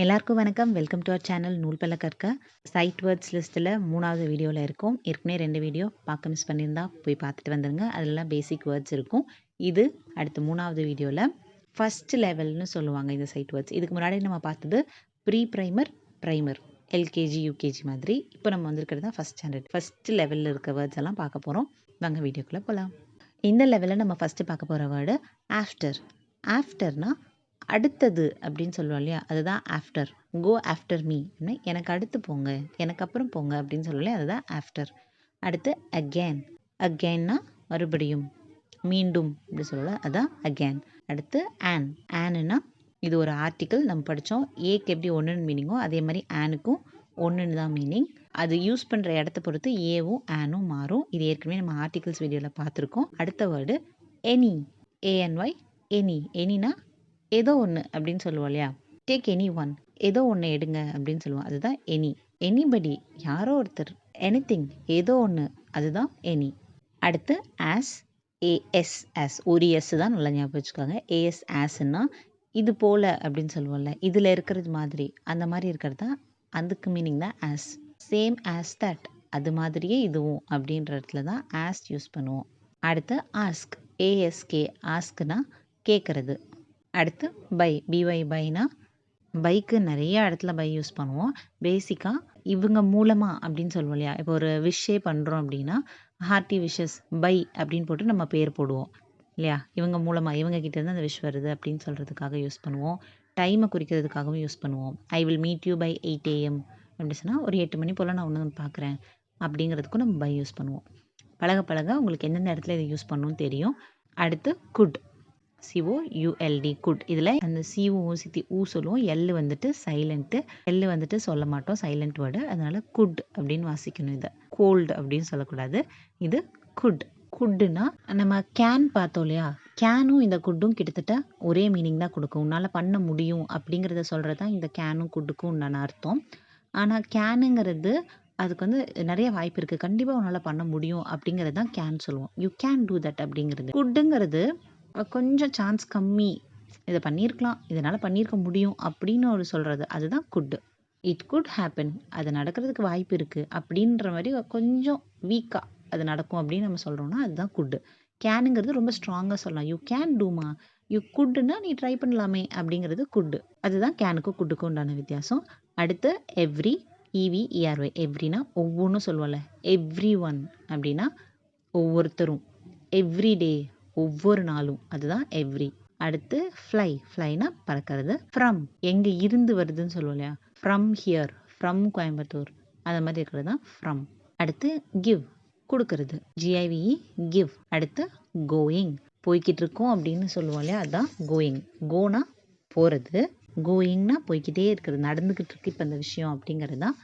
எல்லாருக்கும் வணக்கம். Welcome to our channel நூல் கற்க. சைட் வேர்ட்ஸ் லிஸ்ட்டில் 3வது வீடியோவில் இருக்கும். ஏற்கனவே 2 வீடியோ பார்க்க மிஸ் பண்ணியிருந்தா போய் பார்த்துட்டு வந்துடுங்க. அதெல்லாம் பேசிக் வேர்ட்ஸ் இருக்கும். இது அடுத்து 3வது வீடியோவில் ஃபஸ்ட் லெவல்னு சொல்லுவாங்க இந்த சைட் வேர்ட்ஸ். இதுக்கு முன்னாடி நம்ம பார்த்தது pre primer, primer, LKG, UKG மாதிரி. இப்போ நம்ம வந்திருக்கிறது தான் ஃபஸ்ட் ஸ்டாண்டர்ட். ஃபஸ்ட் லெவலில் இருக்க வேர்ட்ஸ் எல்லாம் பார்க்க போகிறோம். வாங்க வீடியோக்குள்ளே போகலாம். இந்த லெவலில் நம்ம ஃபஸ்ட்டு பார்க்க போகிற வேர்டு ஆஃப்டர். ஆஃப்டர்னா அடுத்தது அப்படின்னு சொல்லுவோம் இல்லையா, அதுதான் ஆஃப்டர். கோ ஆஃப்டர் மீ, எனக்கு அடுத்து போங்க, எனக்கு அப்புறம் போங்க அப்படின்னு சொல்லுவோம் இல்லையா, அதுதான் ஆஃப்டர். அடுத்து அகேன். அகேன்னா மறுபடியும், மீண்டும் அப்படி சொல்லலாம், அதுதான் அகேன். அடுத்து ஆன். ஆனுன்னா இது ஒரு ஆர்டிக்கிள் நம்ம படித்தோம். ஏக்கு எப்படி ஒன்றுன்னு மீனிங்கோ அதே மாதிரி ஆனுக்கும் ஒன்றுன்னு தான் மீனிங். அது யூஸ் பண்ணுற இடத்த பொறுத்து ஏவும் ஆனும் மாறும். இது ஏற்கனவே நம்ம ஆர்டிகிள்ஸ் வீடியோவில் பார்த்துருக்கோம். அடுத்த வேர்டு எனி. ஏஎன்ஒய், எனி. எனினா ஏதோ ஒன்று அப்படின்னு சொல்லுவோம் இல்லையா, டேக் எனி ஒன், ஏதோ ஒன்று எடுங்க அப்படின்னு சொல்லுவோம், அதுதான் எனி. எனிபடி, யாரோ ஒருத்தர். எனிதிங், ஏதோ ஒன்று, அதுதான் எனி. அடுத்து ஆஸ். As, as. ஒரு எஸ் தான் நல்லா ஞாபகம் வச்சுக்கோங்க. ஏஎஸ் ஆஸ்ன்னா இது போல் அப்படின்னு சொல்லுவோம்ல, இதில் இருக்கிறது மாதிரி, அந்த மாதிரி இருக்கிறது தான், அதுக்கு மீனிங் தான் ஆஸ். சேம் ஆஸ் தட், அது மாதிரியே இதுவும் அப்படின்ற இடத்துல தான் ஆஸ் யூஸ் பண்ணுவோம். அடுத்து ஆஸ்க். ஏஎஸ்கே, ஆஸ்க்னா கேட்குறது. அடுத்து பை. பிஒய், பைனா பைக்கு நிறைய இடத்துல பை யூஸ் பண்ணுவோம். பேசிக்காக இவங்க மூலமாக அப்படின்னு சொல்லுவோம் இல்லையா, இப்போ ஒரு விஷே பண்ணுறோம் அப்படின்னா ஹார்ட்டி விஷஸ் பை அப்படின்னு போட்டு நம்ம பேர் போடுவோம் இல்லையா. இவங்க மூலமாக, இவங்க கிட்டேருந்து அந்த விஷ் வருது அப்படின்னு சொல்கிறதுக்காக யூஸ் பண்ணுவோம். டைமை குறிக்கிறதுக்காகவும் யூஸ் பண்ணுவோம். I will meet you by 8 AM அப்படி சொன்னால் ஒரு 8 மணி போல் நான் ஒன்று பார்க்குறேன் அப்படிங்கிறதுக்கும் நம்ம பை யூஸ் பண்ணுவோம். பழக பழக உங்களுக்கு எந்தெந்த இடத்துல இதை யூஸ் பண்ணணும்னு தெரியும். அடுத்து குட். சிஓயூஎல்டி, குட். இதில் அந்த சிஓ சித்தி ஊ சொல்லுவோம். எல் வந்துட்டு சைலண்ட்டு, எல் வந்துட்டு சொல்ல மாட்டோம், சைலண்ட் வேர்டு. அதனால குட் அப்படின்னு வாசிக்கணும். இதை கோல்டு அப்படின்னு சொல்லக்கூடாது. இது குட். குட்டுனா நம்ம கேன் பார்த்தோம் இல்லையா, கேனும் இந்த குட்டும் கிட்டத்தட்ட ஒரே மீனிங் தான் கொடுக்கும். உன்னால் பண்ண முடியும் அப்படிங்கிறத சொல்கிறது தான் இந்த கேனும் குட்டுக்கும் உண்டான அர்த்தம். ஆனால் கேனுங்கிறது அதுக்கு வந்து நிறைய வாய்ப்பு இருக்குது, கண்டிப்பாக உன்னால் பண்ண முடியும் அப்படிங்கிறது தான் கேன் சொல்லுவோம். யூ கேன் டூ தட் அப்படிங்கிறது. குட்டுங்கிறது கொஞ்சம் சான்ஸ் கம்மி, இதை பண்ணியிருக்கலாம், இதனால் பண்ணியிருக்க முடியும் அப்படின்னு ஒரு சொல்கிறது, அதுதான் குட்டு. இட் குட் ஹேப்பன், அது நடக்கிறதுக்கு வாய்ப்பு இருக்குது அப்படின்ற மாதிரி கொஞ்சம் வீக்காக அது நடக்கும் அப்படின்னு நம்ம சொல்கிறோம்னா அதுதான் குட்டு. கேனுங்கிறது ரொம்ப ஸ்ட்ராங்காக சொல்லலாம். யூ கேன் டூமா, யூ குட்டுன்னா நீ ட்ரை பண்ணலாமே அப்படிங்கிறது குட்டு. அதுதான் கேனுக்கும் குட்டுக்கும் உண்டான வித்தியாசம். அடுத்து எவ்ரி. இவிஇஆர்ஒய், எவ்ரினா ஒவ்வொன்றும் சொல்லுவோம்ல. எவ்ரி ஒன் அப்படின்னா ஒவ்வொருத்தரும். எவ்ரிடே, ஒவ்வொரு நாளும், அதுதான் எவ்ரி. அடுத்து ஃப்ளை. ஃப்ளைனா பறக்கிறது. ஃப்ரம், எங்கே இருந்து வருதுன்னு சொல்லுவோம் இல்லையா, ஃப்ரம் ஹியர், ஃப்ரம் கோயம்புத்தூர், அந்த மாதிரி இருக்கிறது தான் ஃப்ரம். அடுத்து கிவ், கொடுக்கறது. ஜிஐவிஇ, கிவ். அடுத்து கோயிங், போய்கிட்டு இருக்கோம் அப்படின்னு சொல்லுவோம் இல்லையா, அதுதான் கோயிங். கோனா போகிறது, கோயிங்னா போய்கிட்டே இருக்கிறது, நடந்துக்கிட்டு இருக்கு இப்போ அந்த விஷயம் அப்படிங்கிறது தான்.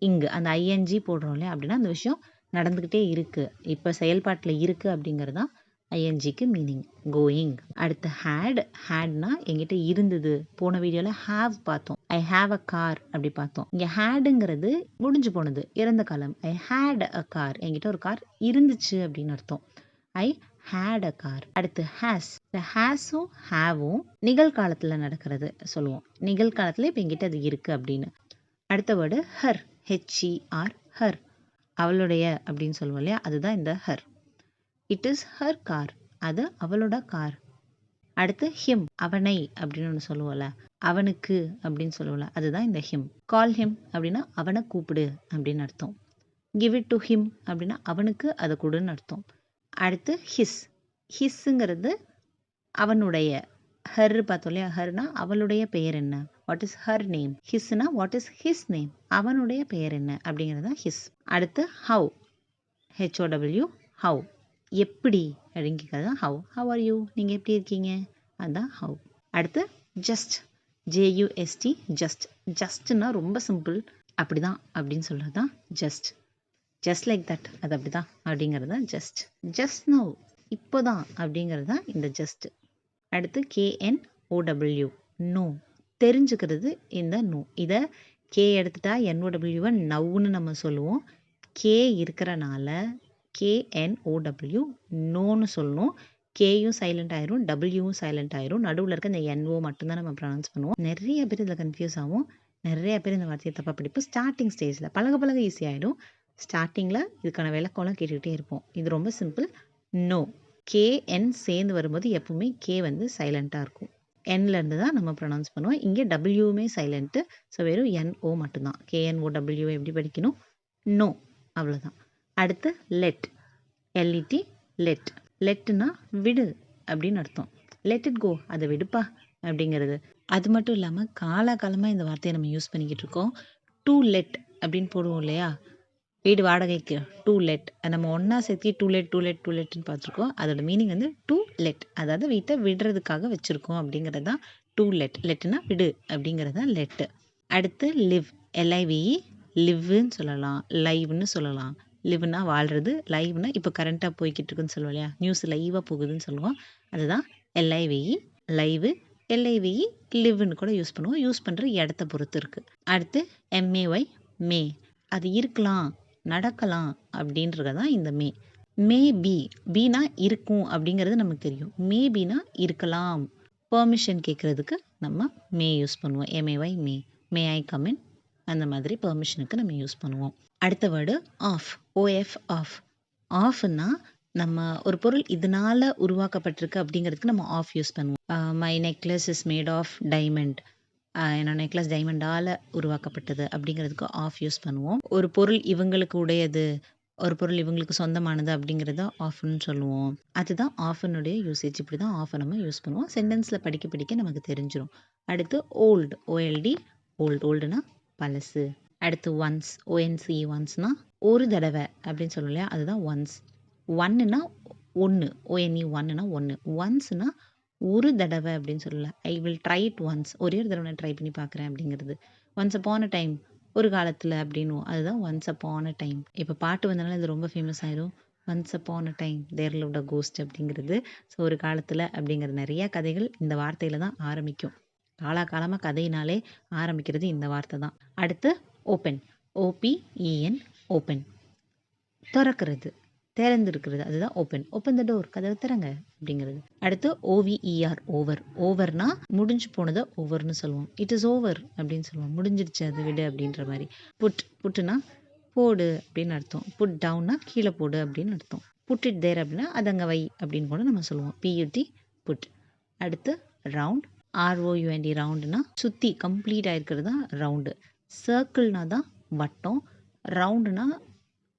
இங்கு அந்த ஐஎன்ஜி போடுறோம் இல்லையா, அப்படின்னா அந்த விஷயம் நடந்துக்கிட்டே இருக்குது, இப்போ செயல்பாட்டில் இருக்குது அப்படிங்கிறது தான் ஐஎன்ஜிக்கு மீனிங், கோயிங். அடுத்து ஹேட். ஹேட்னா எங்கிட்ட இருந்தது. போன வீடியோவில் ஹாவ் பார்த்தோம், ஐ ஹாவ் அ கார் அப்படி பார்த்தோம். இங்கே ஹேடுங்கிறது முடிஞ்சு போனது, இறந்த காலம். ஐ ஹேட் அ கார், என்கிட்ட ஒரு கார் இருந்துச்சு அப்படின்னு அர்த்தம். ஐ ஹேட் அ கார். அடுத்து ஹேஸ். இந்த ஹேஸும் ஹேவும் நிகழ்காலத்தில் நடக்கிறது சொல்லுவோம். நிகழ்காலத்தில் இப்போ எங்கிட்ட அது இருக்குது அப்படின்னு. அடுத்த வேர்டு ஹர். ஹெச்இஆர், ஹர், அவளுடைய அப்படின்னு சொல்லுவோம் இல்லையா, அதுதான் இந்த her. It is her car, அது அவளோட கார். அடுத்து ஹிம், அவனை அப்படின்னு ஒன்று சொல்லுவோம்ல, அவனுக்கு அப்படின்னு சொல்லுவோம்ல, அதுதான் இந்த ஹிம். கால் ஹிம் அப்படின்னா அவனை கூப்பிடு அப்படின்னு அர்த்தம். கிவ் இட் டு ஹிம் அப்படின்னா அவனுக்கு அதை கொடுன்னு அர்த்தம். அடுத்து ஹிஸ். ஹிஸ்ஸுங்கிறது அவனுடைய. ஹர் பார்த்தோம் இல்லையா, ஹர்னா அவளுடைய பெயர் என்ன, வாட் இஸ் ஹர் நேம். ஹிஸ்னா வாட் இஸ் ஹிஸ் நேம், அவனுடைய பெயர் என்ன அப்படிங்கிறது தான் ஹிஸ். அடுத்து ஹவ். ஹெச்ஓடபிள்யூ, ஹவ், எப்படி அப்படின்னு கேட்கறது தான் ஹவ். ஹவ் ஆர் யூ, நீங்கள் எப்படி இருக்கீங்க, அதுதான் ஹவ். அடுத்து ஜஸ்ட். ஜேயூஎஸ்டி, ஜஸ்ட். ஜஸ்ட்னா ரொம்ப சிம்பிள், அப்படிதான் அப்படின்னு சொல்கிறது தான் ஜஸ்ட். ஜஸ்ட் லைக் தட், அது அப்படி தான் அப்படிங்கிறது தான் ஜஸ்ட். ஜஸ்ட் நோ, இப்போ தான் அப்படிங்கிறது தான் இந்த ஜஸ்ட். அடுத்து கேஎன்ஓடபிள்யூ, நோ, தெரிஞ்சுக்கிறது இந்த நோ. இதை கே எடுத்துட்டா என்ஓடபிள்யூவை நவ்னு நம்ம சொல்லுவோம். கே இருக்கிறனால கேஎன்ஓடபிள்யூ நோன்னு சொல்லணும். கேயும் சைலண்ட் ஆயிரும், டபிள்யூவும் சைலண்ட் ஆயிரும். நடுவில் இருக்க இந்த என்ஓ மட்டும்தான் நம்ம ப்ரொனவுன்ஸ் பண்ணுவோம். நிறைய பேர் இதில் கன்ஃபியூஸ் ஆகும். நிறைய பேர் இந்த வார்த்தையை தப்பாக படிப்போம். ஸ்டார்டிங் ஸ்டேஜில் பழக பழக ஈஸியாகிடும். ஸ்டார்டிங்கில் இதுக்கான விளக்கம்லாம் கேட்டுக்கிட்டே இருப்போம். இது ரொம்ப சிம்பிள். நோ. கேஎன் சேர்ந்து வரும்போது எப்பவுமே கே வந்து சைலண்ட்டாக இருக்கும். என்லேருந்து தான் நம்ம ப்ரொனவுன்ஸ் பண்ணுவோம். இங்கே டபிள்யூவுமே சைலண்ட்டு. ஸோ வெறும் என்ஓ மட்டும்தான். கேஎன்ஓ டபிள்யூ எப்படி படிக்கணும்? நோ, அவ்வளோதான். அடுத்து லெட். LED let. லெட்டுனா விடு அப்படின்னு அர்த்தம். லெட் இட் கோ, அதை விடுப்பா அப்படிங்கிறது. அது மட்டும் இல்லாமல் காலகாலமாக இந்த வார்த்தையை நம்ம யூஸ் பண்ணிக்கிட்டு இருக்கோம். டூ லெட் அப்படின்னு போடுவோம் இல்லையா? வீடு வாடகைக்கு டூ லெட். நம்ம ஒன்றா சேர்த்து டூ லெட்னு பார்த்துருக்கோம். அதோட மீனிங் வந்து டூ லெட், அதாவது வீட்டை விடுறதுக்காக வச்சுருக்கோம் அப்படிங்கிறது தான் டூ லெட். லெட்டுனா விடு அப்படிங்கிறது தான் லெட்டு. அடுத்து லிவ். எல்ஐவிஇ லிவ்னு சொல்லலாம், லைவ்னு சொல்லலாம். லிவ்னா வாழ்கிறது, லைவ்னா இப்போ கரண்ட்டாக போய்கிட்டு இருக்குன்னு சொல்லுவோம் இல்லையா? நியூஸ் லைவாக போகுதுன்னு சொல்லுவோம். அதுதான் எல்ஐவிஇ லைவு. எல்ஐவிஇ லிவ்னு கூட யூஸ் பண்ணுவோம். யூஸ் பண்ணுற இடத்த பொறுத்து இருக்குது. அடுத்து எம்ஏஒய் மே. அது இருக்கலாம், நடக்கலாம் அப்படின்றது தான் இந்த மே. May be. பீனா இருக்கும் அப்படிங்கிறது நமக்கு தெரியும். மே பீனா இருக்கலாம். பெர்மிஷன் கேட்குறதுக்கு நம்ம மே யூஸ் பண்ணுவோம். எம்ஏஒய் மே. மே ஐ கமின், அந்த மாதிரி பெர்மிஷனுக்கு நம்ம யூஸ் பண்ணுவோம். அடுத்த வேர்டு ஆஃப். O F of. ஆஃப்னா நம்ம ஒரு பொருள் இதனால உருவாக்கப்பட்டிருக்கு அப்படிங்கிறதுக்கு நம்ம ஆஃப் யூஸ் பண்ணுவோம். My necklace is made of diamond. என்னோட நெக்லஸ் டைமண்டால் உருவாக்கப்பட்டது அப்படிங்கிறதுக்கு ஆஃப் யூஸ் பண்ணுவோம். ஒரு பொருள் இவங்களுக்கு உடையது, ஒரு பொருள் இவங்களுக்கு சொந்தமானது அப்படிங்கிறத ஆஃப்னு சொல்லுவோம். அதுதான் ஆஃப்னுடைய யூசேஜ். இப்படி தான் ஆஃபை நம்ம யூஸ் பண்ணுவோம். சென்டென்ஸில் படிக்க படிக்க நமக்கு தெரிஞ்சிடும். அடுத்து ஓல்டு. OLED old. ஓல்டுனா பழசு. அடுத்து ஒன்ஸ். ஓஎன்சி ஒன்ஸ்னா ஒரு தடவை அப்படின்னு சொல்லுவோம் இல்லையா? அதுதான் ஒன்ஸ். ஒன்னுனா ஒன்று. ஓஎன்இ ஒன்னுனா ஒன்று. ஒன்ஸ்னா ஒரு தடவை அப்படின்னு சொல்லல. I will try it once. ஒரே ஒரு தடவை நான் ட்ரை பண்ணி பார்க்குறேன் அப்படிங்கிறது. ஒன்ஸ் அப்பான் அ டைம், ஒரு காலத்தில் அப்படின்னும். அதுதான் ஒன்ஸ் அப்பான் அ டைம். இப்போ பாட்டு வந்தனால இது ரொம்ப ஃபேமஸ் ஆயிடும். Once upon a time there lived a ghost அப்படிங்கிறது. ஸோ ஒரு காலத்தில் அப்படிங்கிற நிறைய கதைகள் இந்த வார்த்தையில் தான் ஆரம்பிக்கும். காலகாலமாக கதையினாலே ஆரம்பிக்கிறது இந்த வார்த்தை தான். அடுத்து ஓப்பன். ஓபிஇஎன் ஓப்பன். திறக்கிறது, திறந்திருக்கிறது, அதுதான் ஓப்பன். ஓப்பன் த டோர், கதவை திறங்க அப்படிங்கிறது. அடுத்து ஓவிஇஆர் ஓவர். ஓவர்னா முடிஞ்சு போனதை ஓவர்னு சொல்லுவோம். இட் இஸ் ஓவர் அப்படின்னு சொல்லுவோம். முடிஞ்சிருச்சு, அது விடு அப்படின்ற மாதிரி. புட். புட்டுனா போடு அப்படின்னு அர்த்தம். புட் டவுன்னா கீழே போடு அப்படின்னு அர்த்தம். புட் இட் தேர் அப்படின்னா அது அங்கே வை அப்படின்னு கூட நம்ம சொல்லுவோம். Beautiful. அடுத்து ரவுண்ட். ஆர்ஓயூஎன்டி ரவுண்டுனா சுற்றி கம்ப்ளீட் ஆகிருக்கிறது தான் ரவுண்டு. சர்க்கிள்னா தான் வட்டம். ரவுண்டுனா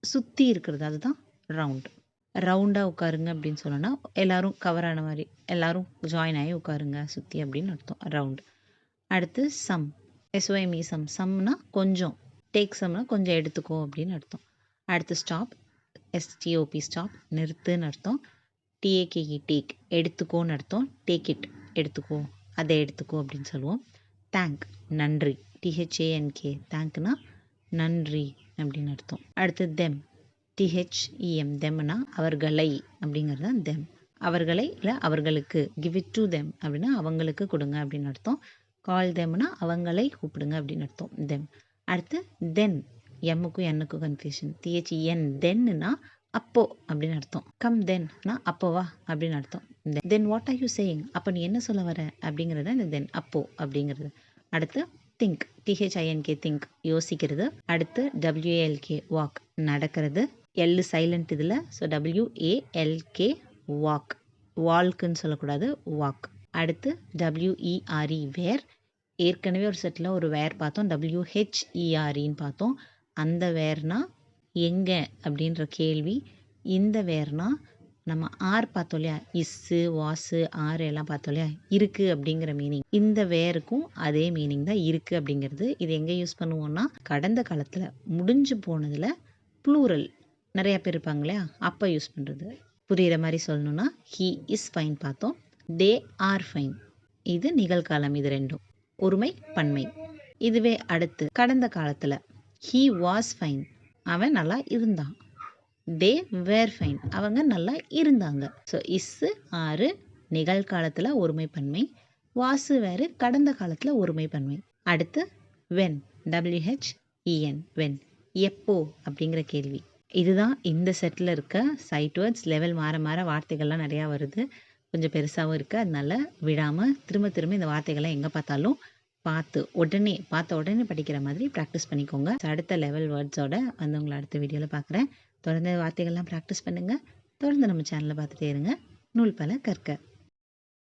சுற்றி இருக்கிறது, அதுதான் ரவுண்டு. ரவுண்டாக உட்காருங்க அப்படின்னு சொன்னோன்னா எல்லோரும் கவர் ஆன மாதிரி, எல்லோரும் ஜாயின் ஆகி உட்காருங்க சுற்றி அப்படின்னு அர்த்தம் ரவுண்டு. அடுத்து சம். எஸ்ஒய்எம்இ சம். சம்னா கொஞ்சம். டேக் சம்னா கொஞ்சம் எடுத்துக்கோ அப்படின்னு அர்த்தம். அடுத்து ஸ்டாப். எஸ்டிஓபி ஸ்டாப் நிறுத்துன்னு அர்த்தம். டிஏகேஇ டேக் எடுத்துக்கோன்னு அர்த்தம். டேக் இட் எடுத்துக்கோ, அதை எடுத்துக்கோ அப்படின்னு சொல்லுவோம். தேங்க் நன்றி. டிஹெச்ஏஎன்கே தேங்க்னா நன்றி அப்படின்னு அர்த்தம். அடுத்து தெம். டிஹெச்இஎம் தெம்னா அவர்களை அப்படிங்கிறது தான் தெம். அவர்களை இல்லை அவர்களுக்கு. கிவ் இட் டு தெம் அப்படின்னா அவங்களுக்கு கொடுங்க அப்படின்னு அர்த்தம். கால் தெம்னா அவங்களை கூப்பிடுங்க அப்படின்னு அர்த்தம் தெம். அடுத்து தென். எம்முக்கும் என்னுக்கும் கன்ஃபியூஷன். டிஹெச்இஎன் தென்னுனா அப்போ அப்படின்னு அர்த்தம். கம் தென்னா அப்போவா அப்படின்னு அர்த்தம். Then what are you saying, அப்போ நீ என்ன சொல்ல வர அப்படிங்கிறது இந்த தென், அப்போ அப்படிங்கிறது. அடுத்து திங்க். டிஹெச்ஐஎன்கே திங்க் யோசிக்கிறது. அடுத்து டபிள்யூஏஎல்கே வாக் நடக்கிறது. எல் சைலண்ட் இதில். So W A L K walk. வால்க்குன்னு சொல்லக்கூடாது, வாக். அடுத்து டபிள்யூஇஆர்இ வேர். ஏற்கனவே ஒரு செட்டில் ஒரு வேர் பார்த்தோம், டபிள்யூஹெச்இஆர்இன்னு பார்த்தோம். அந்த வேர்னா எங்கே அப்படின்ற கேள்வி. இந்த வேர்னா நம்ம ஆர் பார்த்தோம் இல்லையா? இஸ்ஸு வாஸு ஆறு எல்லாம் பார்த்தோம் இல்லையா? இருக்குது அப்படிங்கிற மீனிங். இந்த வேருக்கும் அதே மீனிங் தான் இருக்குது அப்படிங்கிறது. இது எங்கே யூஸ் பண்ணுவோம்னா கடந்த காலத்தில் முடிஞ்சு போனதில் ப்ளூரல் நிறைய பேர் இருப்பாங்க இல்லையா? அப்போ யூஸ் பண்ணுறது. புரிகிற மாதிரி சொல்லணும்னா ஹீ இஸ் ஃபைன் பார்த்தோம். தே ஆர் ஃபைன், இது நிகழ்காலம். இது ரெண்டும் ஒருமை பன்மை. இதுவே அடுத்து கடந்த காலத்தில் ஹீ வாஸ் ஃபைன், அவன் நல்லா இருந்தான். தே வேர் ஃபைன், அவங்க நல்லா இருந்தாங்க. ஸோ இஸ்ஸு ஆறு நிகழ்காலத்தில் ஒருமை பன்மை. வாசு வேறு கடந்த காலத்தில் ஒருமை பன்மை. அடுத்து வென். டபிள்யூஹெச்இஎன் வென் எப்போ அப்படிங்கிற கேள்வி. இதுதான் இந்த செட்டில் இருக்க சைட் வேர்ட்ஸ். லெவல் மாற மாற வார்த்தைகள்லாம் நிறையா வருது. கொஞ்சம் பெருசாகவும் இருக்குது. அதனால விடாமல் திரும்ப திரும்ப இந்த வார்த்தைகளை எங்கே பார்த்தாலும் பார்த்த உடனே படிக்கிற மாதிரி ப்ராக்டிஸ் பண்ணிக்கோங்க. அடுத்த லெவல் வேர்ட்ஸோட வந்து உங்களை அடுத்த வீடியோவில் பார்க்குறேன். தொடர்ந்து வார்த்தைகள்லாம் ப்ராக்டிஸ் பண்ணுங்கள். தொடர்ந்து நம்ம சேனலை பார்த்துட்டே இருங்க. நூல் பல கற்க.